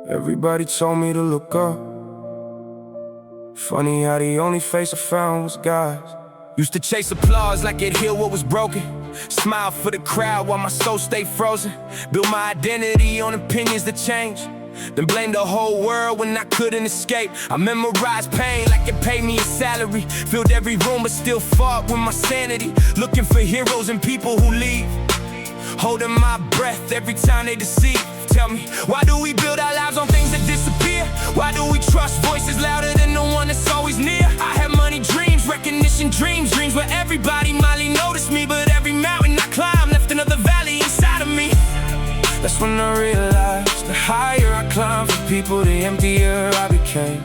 Everybody told me to look up. Funny how the only face I found was God's. Used to chase applause like it healed what was broken. Smile for the crowd while my soul stayed frozen. Build my identity on opinions that change, then blame the whole world when I couldn't escape. I memorized pain like it paid me a salary. Filled every room but still fought with my sanity. Looking for heroes and people who leave, holding my breath every time they deceive. Tell me, why do we build our lives on things that disappear? Why do we trust voices louder than the one that's always near? I had money dreams, recognition dreams, dreams where everybody might notice me. But every mountain I climb left another valley inside of me. That's when I realized the higher I climbed for people, the emptier I became.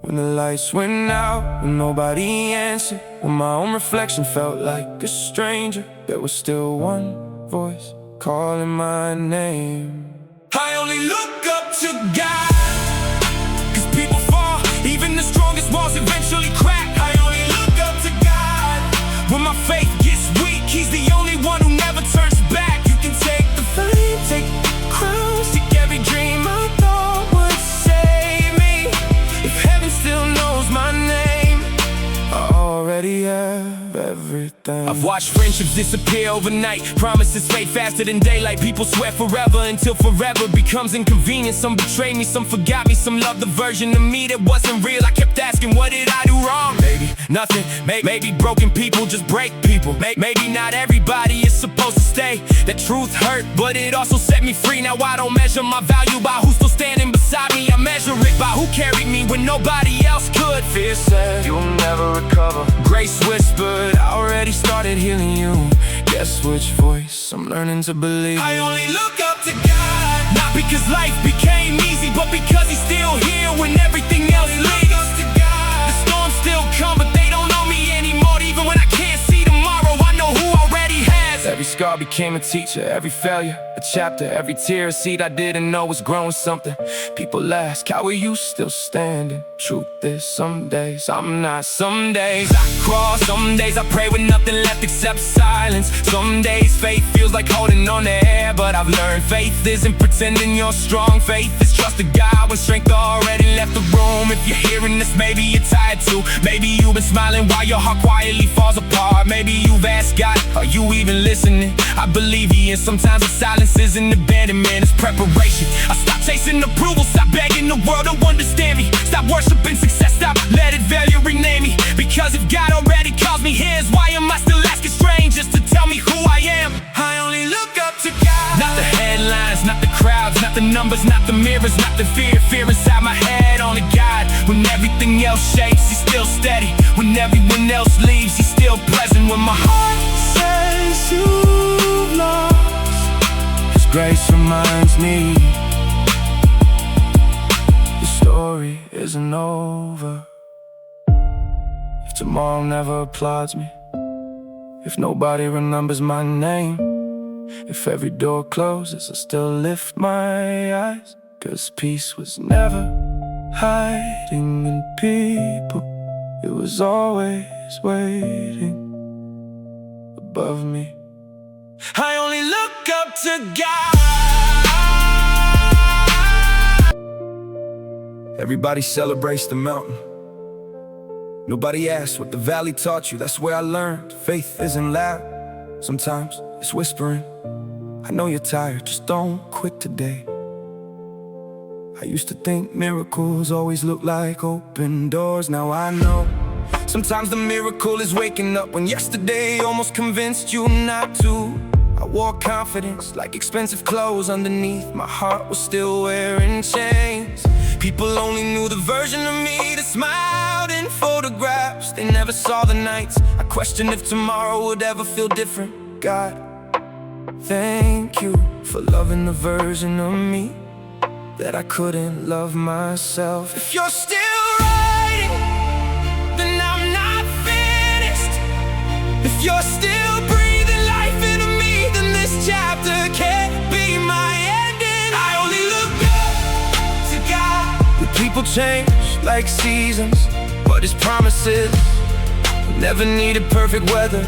When the lights went out, when nobody answered, when my own reflection felt like a stranger, there was still one voice calling my name. I only look up to God, 'cause people fall, even the strongest walls eventually crack. I only look up to God when my faith gets weak. He's the only one who never turns back. You can take the fame, take the crown, take every dream I thought would save me. If heaven still knows my name, I already have everything. I've watched friendships disappear overnight. Promises fade faster than daylight. People swear forever until forever becomes inconvenient. Some betrayed me, some forgot me, some loved the version of me that wasn't real. I kept asking, what did I do wrong? Maybe nothing, maybe broken people just break people. Maybe not everybody is supposed to stay. That truth hurt, but it also set me free. Now I don't measure my value by who's still standing beside me. I measure it by who carried me when nobody else could. Fear said you'll never recover. Grace whispered, I already started healing you. Guess which voice I'm learning to believe? I only look up to God, not because life became easy, but because He's still here when everything else leaves. The storms still come, but they don't know me anymore. Even when I can't see tomorrow, I know who already has. Every scar became a teacher, every failure a chapter, every tear a seed I didn't know was growing something. People ask, how are you still standing? Truth is, some days I'm not. Some days I crawl, some days I pray with nothing left except silence. Some days faith feels like holding on to air, but I've learned faith isn't pretending you're strong. Faith is trusting God when strength already left the room. If you're hearing this, maybe you're tired too. Maybe you've been smiling while your heart quietly falls apart. Maybe you've asked God, are you even listening? I believe He is. Sometimes the silence isn't abandonment, it's preparation. I stop chasing approval, stop begging the world to understand me. Stop worshiping success, stop let it failure rename me. Because if God already calls me His, why am I still asking strangers to tell me who I am? I only look up to God. Not the headlines, not the crowds, not the numbers, not the mirrors, not the fear. Fear inside my head, only God. When everything else shakes, He's still steady. When everyone else leaves, He's still present. When my heart says you've lost, His grace reminds me the story isn't over. If tomorrow never applauds me, if nobody remembers my name, if every door closes, I still lift my eyes. 'Cause peace was never hiding in people, it was always waiting above me. I only look up to God. Everybody celebrates the mountain. Nobody asks what the valley taught you. That's where I learned faith isn't loud, sometimes it's whispering. I know you're tired, just don't quit today. I used to think miracles always look like open doors. Now I know sometimes the miracle is waking up when yesterday almost convinced you not to. I wore confidence like expensive clothes underneath. My heart was still wearing chains. People only knew the version of me that smiled in photographs. They never saw the nights I questioned if tomorrow would ever feel different. God, thank you for loving the version of me that I couldn't love myself. If you're still writing, then I'm not finished. If you're still breathing life into me, then this chapter can't be my ending. I only look up to God. The people change like seasons, but His promises never needed perfect weather.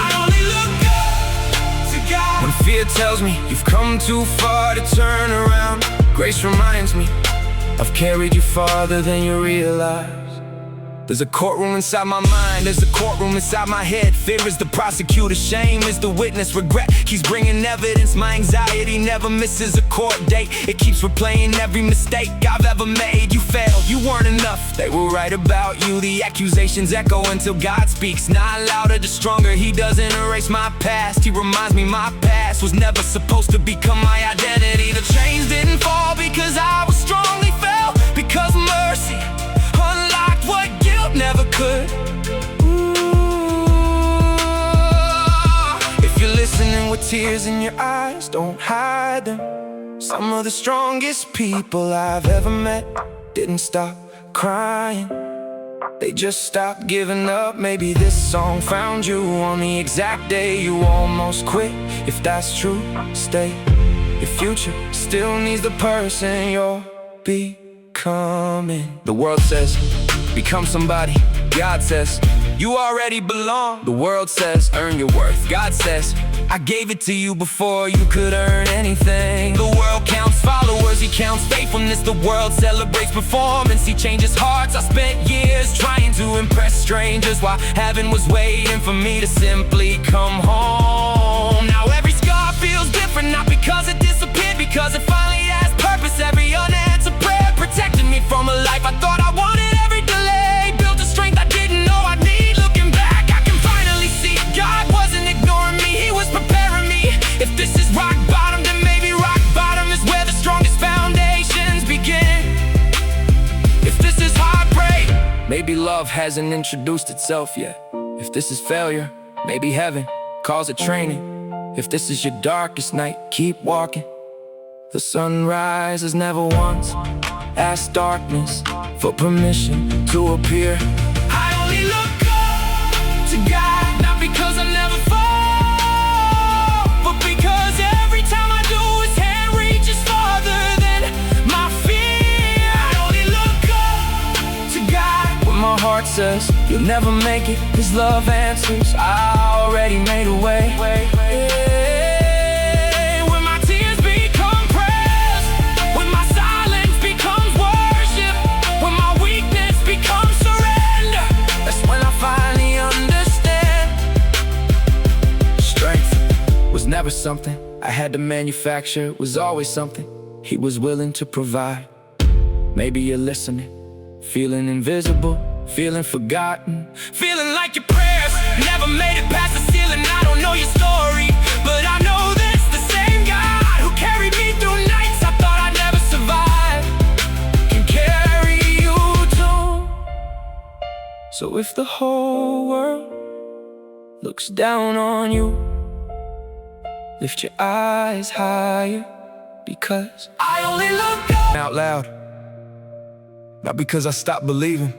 I only look up to God. When Fear tells me you've come too far to turn around. Grace reminds me I've carried you farther than you realize. There's a courtroom inside my mind, there's a courtroom inside my head. Fear is the prosecutor, shame is the witness, regret keeps bringing evidence. My anxiety never misses a court date. It keeps replaying every mistake I've ever made. You failed, you weren't enough, they were right about you. The accusations echo until God speaks. Not louder, just stronger. He doesn't erase my past, he reminds me my past was never supposed to become my identity. The chains didn't fall because I was strongly felt, because mercy unlocked what guilt never could. If you're listening with tears in your eyes, don't hide them. Some of the strongest people I've ever met didn't stop crying, they just stopped giving up. Maybe this song found you on the exact day you almost quit. If that's true, stay. Your future still needs the person you're becoming. The world says become somebody. God says you already belong. The world says earn your worth. God says I gave it to you before you could earn anything. The world counts followers, he counts faithfulness. The world celebrates performance, he changes hearts. I spent years trying to impress strangers while heaven was waiting for me to simply come home. Now every scar feels different, not because it disappeared, because it finally has purpose. Every unanswered prayer protected me from a life I thought I wanted. Every delay built a strength I didn't know I'd need. Looking back, I can finally see God wasn't ignoring me, he was preparing me. If this is rock bottom, then maybe rock bottom is where the strongest foundations begin. If this is heartbreak, maybe love hasn't introduced itself yet. If this is failure, maybe heaven calls it training. If this is your darkest night, keep walking. The sun rises never once asked darkness for permission to appear. I only look up to God, not because I never fall, but because every time I do, his hand reaches farther than my fear. I only look up to God when my heart says you'll never make it. His love answers I already made a way. When my tears become prayers, when my silence becomes worship, when my weakness becomes surrender, that's when I finally understand. Strength was never something I had to manufacture, it was always something he was willing to provide. Maybe you're listening, feeling invisible, feeling forgotten, feeling like your prayers never made it past the ceiling. I don't know your story, but I know this, the same God who carried me through nights I thought I'd never survive can carry you too. So if the whole world looks down on you, lift your eyes higher, because I only look up out loud. Not because I stopped believing,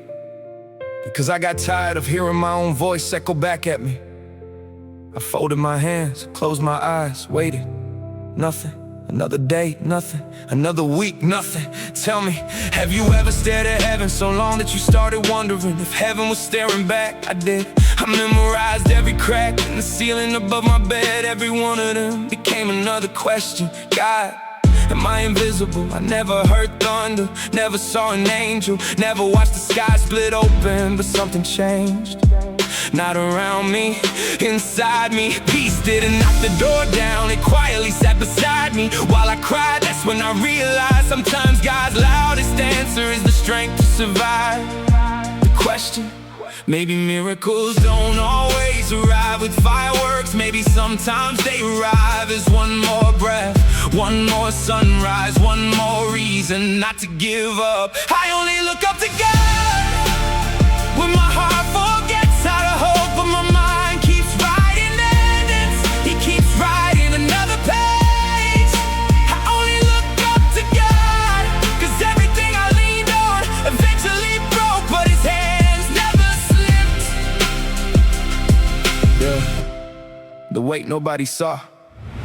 because I got tired of hearing my own voice echo back at me. I folded my hands, closed my eyes, waited. Nothing. Another day, nothing. Another week, nothing. Tell me, have you ever stared at heaven so long that you started wondering if heaven was staring back? I did. I memorized every crack in the ceiling above my bed. Every one of them became another question. God, am I invisible? I never heard thunder, never saw an angel, never watched the sky split open, but something changed. Not around me, inside me. Peace didn't knock the door down, it quietly sat beside me. While I cried, that's when I realized sometimes God's loudest answer is the strength to survive. The question, maybe miracles don't always arrive with fireworks. Maybe sometimes they arrive as one more breath, one more sunrise, one more reason not to give up. I only look up to God when my heart forgets how to hope, but my mind keeps writing endings. He keeps writing another page. I only look up to God, 'cause everything I leaned on eventually broke, but his hands never slipped. Yeah, the weight nobody saw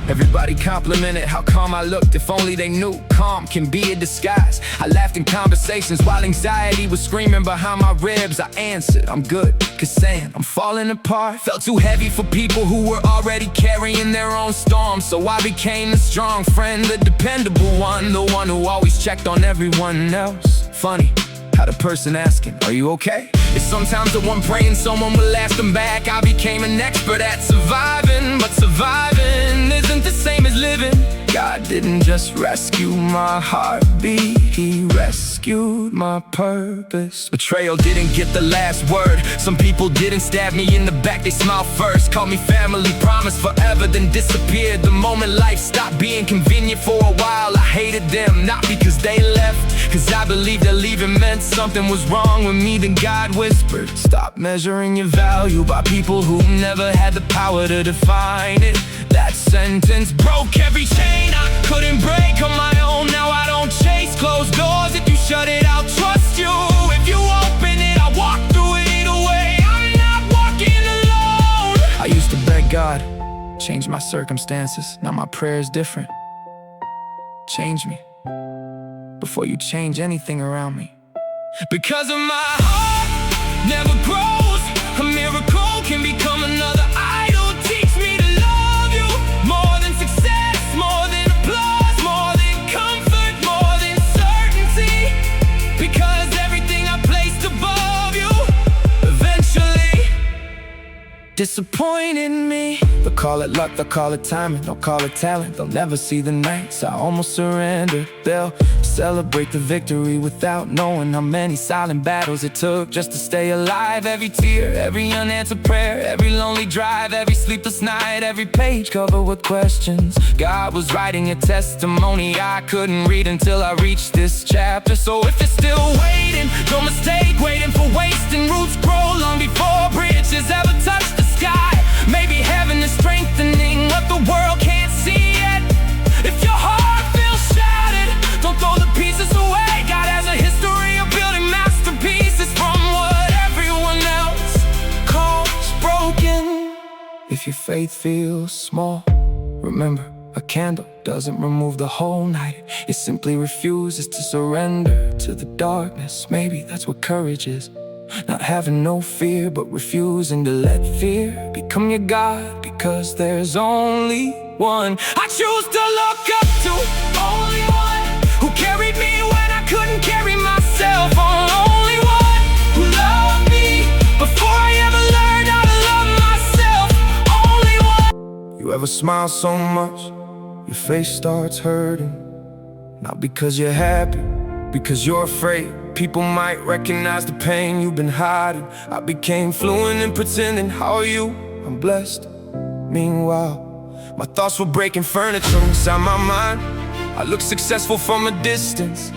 Everybody complimented how calm I looked. If only they knew calm can be a disguise. I laughed in conversations while anxiety was screaming behind my ribs. I answered, I'm good, cause saying I'm falling apart felt too heavy for people who were already carrying their own storms. So I became the strong friend, the dependable one, the one who always checked on everyone else. Funny how the person asking, are you okay? Is sometimes the one praying someone will ask them back. I became an expert at surviving, but surviving isn't the same as living. God didn't just rescue my heartbeat, He rescued my purpose. Betrayal didn't get the last word. Some people didn't stab me in the back, they smiled first. Called me family, promised forever, then disappeared the moment life stopped being convenient for a while. I hated them, not because they left, cause I believed that leaving meant something was wrong with me. Then God whispered, stop measuring your value by people who never had the power to define it. That sentence broke every chain I couldn't break on my own. Now I don't chase closed doors. If you shut it, I'll trust you. If you open it, I'll walk through it either way. I'm not walking alone. I used to beg God, change my circumstances. Now my prayer is different. Change me before you change anything around me. Because of my heart never grows. A miracle can become another idol. Teach me to love you more than success, more than applause, more than comfort, more than certainty. Because everything I placed above you eventually disappointed me. They'll call it luck, they'll call it timing, they'll call it talent. They'll never see the nights I almost surrendered. They'll celebrate the victory without knowing how many silent battles it took just to stay alive. Every tear, every unanswered prayer, every lonely drive, every sleepless night, every page covered with questions. God was writing a testimony I couldn't read until I reached this chapter. So if you're still waiting, no mistake, waiting for wasting. Roots grow long before bridges ever touch the sky. Maybe heaven is strengthening what the world can't see yet. If your heart feels shattered, don't throw the pieces away. God has a history of building masterpieces from what everyone else calls broken. If your faith feels small, remember, a candle doesn't remove the whole night. It simply refuses to surrender to the darkness. Maybe that's what courage is. Not having no fear, but refusing to let fear become your God. Because there's only one I choose to look up to. Only one who carried me when I couldn't carry myself. Only one who loved me before I ever learned how to love myself. Only one. You ever smile so much your face starts hurting? Not because you're happy, because you're afraid people might recognize the pain you've been hiding. I became fluent in pretending. How are you? I'm blessed. Meanwhile, my thoughts were breaking furniture inside my mind. I looked successful from a distance,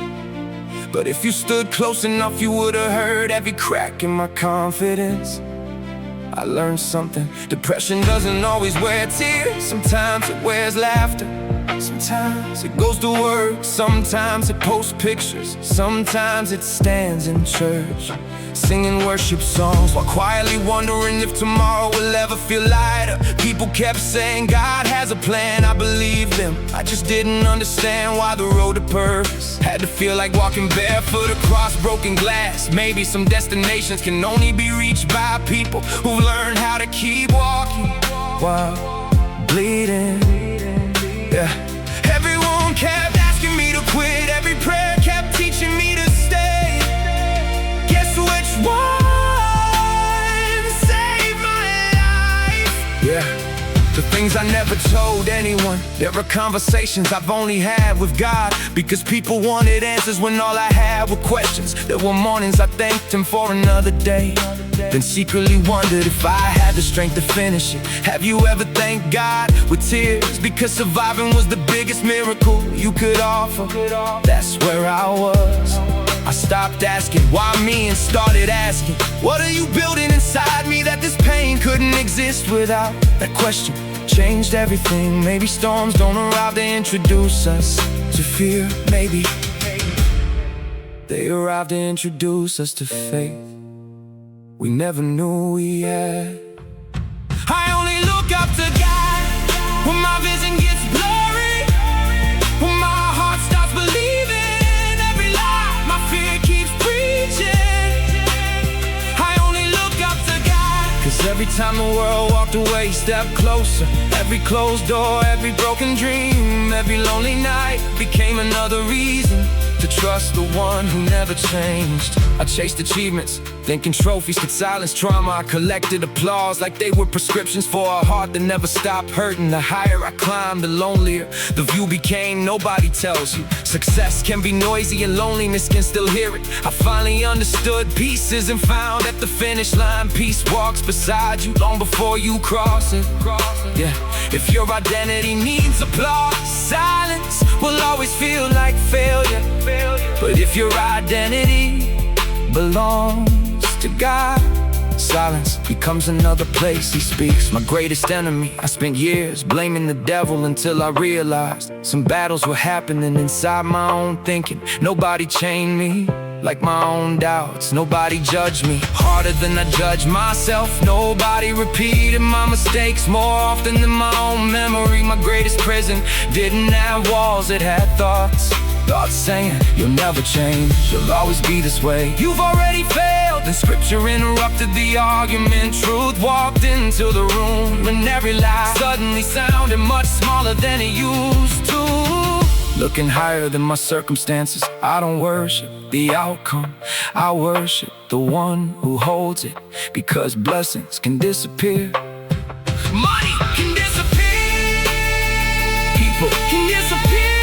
but if you stood close enough, you would have heard every crack in my confidence. I learned something. Depression doesn't always wear tears. Sometimes it wears laughter. Sometimes it goes to work. Sometimes it posts pictures. Sometimes it stands in church singing worship songs while quietly wondering if tomorrow will ever feel lighter. People kept saying God has a plan. I believed them. I just didn't understand why the road to purpose had to feel like walking barefoot across broken glass. Maybe some destinations can only be reached by people who learn how to keep walking while bleeding. Yeah. Everyone kept asking me to quit. Every prayer kept teaching me to stay. Guess which one saved my life? Yeah. The things I never told anyone. There are conversations I've only had with God, because people wanted answers when all I had were questions. There were mornings I thanked Him for another day, then secretly wondered if I had the strength to finish it. Have you ever thanked God with tears because surviving was the biggest miracle you could offer? That's where I was. I stopped asking why me and started asking, what are you building inside me that this pain couldn't exist without? That question changed everything. Maybe storms don't arrive to introduce us to fear. Maybe they arrive to introduce us to faith we never knew we had. I only look up to God when my vision gets time the world walked away, step closer. Every closed door, every broken dream, every lonely night became another reason to trust the one who never changed. I chased achievements, thinking trophies could silence trauma. I collected applause like they were prescriptions for a heart that never stopped hurting. The higher I climbed, the lonelier the view became. Nobody tells you success can be noisy and loneliness can still hear it. I finally understood peace isn't found at the finish line. Peace walks beside you long before you cross it. Yeah, if your identity needs applause, silence will always feel like failure. But if your identity belongs to God, silence becomes another place He speaks. My greatest enemy, I spent years blaming the devil until I realized some battles were happening inside my own thinking. Nobody chained me like my own doubts. Nobody judged me harder than I judge myself. Nobody repeated my mistakes more often than my own memory. My greatest prison didn't have walls, it had thoughts. Thoughts saying, you'll never change, you'll always be this way. You've already failed, and scripture interrupted the argument. Truth walked into the room, and every lie suddenly sounded much smaller than it used to. Looking higher than my circumstances, I don't worship the outcome, I worship the one who holds it. Because blessings can disappear, money can disappear, people can disappear,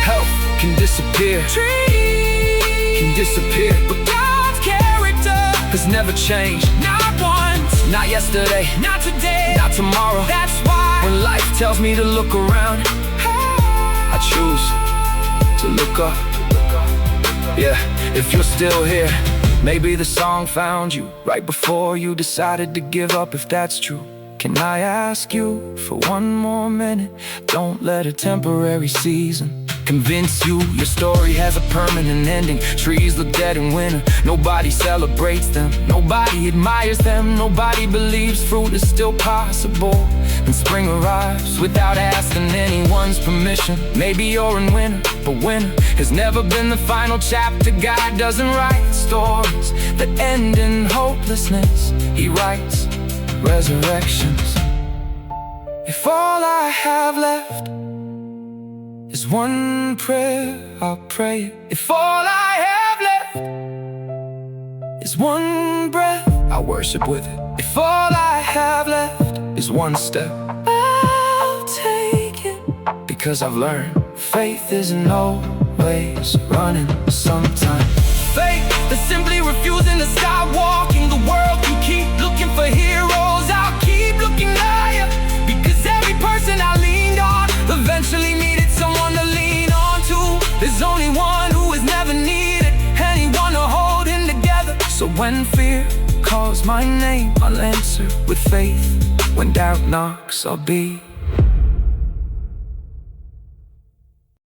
health can disappear, trees can disappear, but God's character has never changed. Not once, not yesterday, not today, not tomorrow. That's why when life tells me to look around, I choose to look up. Yeah, if you're still here, maybe the song found you right before you decided to give up. If that's true, can I ask you for one more minute? Don't let a temporary season convince you your story has a permanent ending. Trees look dead in winter, nobody celebrates them, nobody admires them, nobody believes fruit is still possible. And spring arrives without asking anyone's permission. Maybe you're in winter, but winter has never been the final chapter. God doesn't write stories that end in hopelessness, He writes resurrections. If all I have left is one prayer, I'll pray it. If all I have left is one breath, I'll worship with it. If all I have left is one step, I'll take it. Because I've learned faith isn't always running. Sometimes faith is simply refusing to stop walking. The world can keep looking for heroes, I'll keep looking higher. Because every person I leaned on eventually needed someone to lean on to. There's only one who has never needed anyone to hold him together. So when fear calls my name, I'll answer with faith. When doubt knocks, I'll be